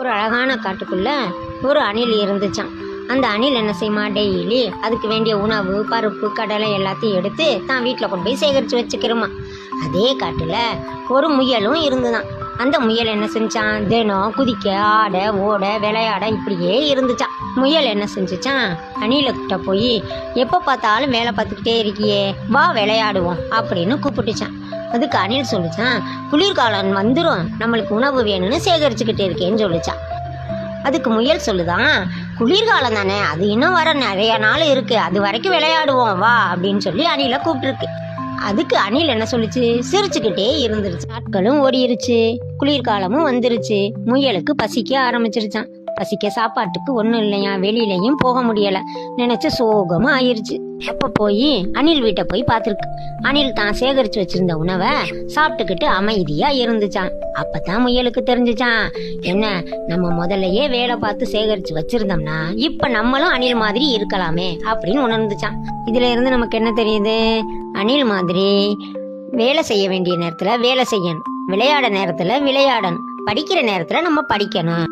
ஒரு அழகான காட்டுக்குள்ள ஒரு அணில் இருந்துச்சான். அந்த அணில் என்ன செய்யுமா, டெய்லி அதுக்கு வேண்டிய உணவு, பருப்பு, கடலை எல்லாத்தையும் எடுத்து தான் வீட்டில் கொண்டு போய் சேகரித்து வச்சுக்கிறோமா. அதே காட்டுல ஒரு முயலும் இருந்துதான். அந்த முயல் என்ன செஞ்சான், தினம் குதிக்க, ஆட, ஓட, விளையாட இப்படியே இருந்துச்சான். முயல் என்ன செஞ்சுச்சான், அணிலக்கிட்ட போய் எப்போ பார்த்தாலும் வேலை பார்த்துக்கிட்டே இருக்கியே, வா விளையாடுவோம் அப்படின்னு கூப்பிட்டுச்சான். அதுக்கு அணில் சொல்லிச்சான், குளிர்காலம் வந்துடும், நம்மளுக்கு உணவு வேணும்னு சேகரிச்சுக்கிட்டே இருக்கேன்னு சொல்லிச்சான். அதுக்கு முயல் சொல்லுதான், குளிர்காலம் தானே, அது இன்னும் வர நிறைய நாள் இருக்கு, அது வரைக்கும் விளையாடுவோம் வா அப்படின்னு சொல்லி அணிலை கூப்பிட்டுருக்கு. அதுக்கு அணில் என்ன சொல்லிச்சு, சிரிச்சுக்கிட்டே இருந்துருச்சு. நாட்களும் ஓடிருச்சு, குளிர்காலமும் வந்துருச்சு. முயலுக்கு பசிக்க ஆரம்பிச்சிருச்சான். பசிக்க சாப்பாட்டுக்கு ஒன்றும் இல்லையா, வெளியிலையும் போக முடியல, நினைச்சு சோகமா ஆயிருச்சு. அப்ப போய் அணில் வீட்டை போய் பார்த்துருக்கு. அணில் தான் சேகரிச்சு வச்சிருந்த உணவை சாப்பிட்டுக்கிட்டு அமைதியா இருந்துச்சான். அப்பதான் முயலுக்கு தெரிஞ்சுச்சான், என்ன நம்ம முதல்லையே வேலை பார்த்து சேகரிச்சு வச்சிருந்தோம்னா இப்ப நம்மளும் அணில் மாதிரி இருக்கலாமே அப்படின்னு உணர்ந்துச்சான். இதுல இருந்து நமக்கு என்ன தெரியுது, அணில் மாதிரி வேலை செய்ய வேண்டிய நேரத்துல வேலை செய்யணும், விளையாட நேரத்துல விளையாடணும், படிக்கிற நேரத்துல நம்ம படிக்கணும்.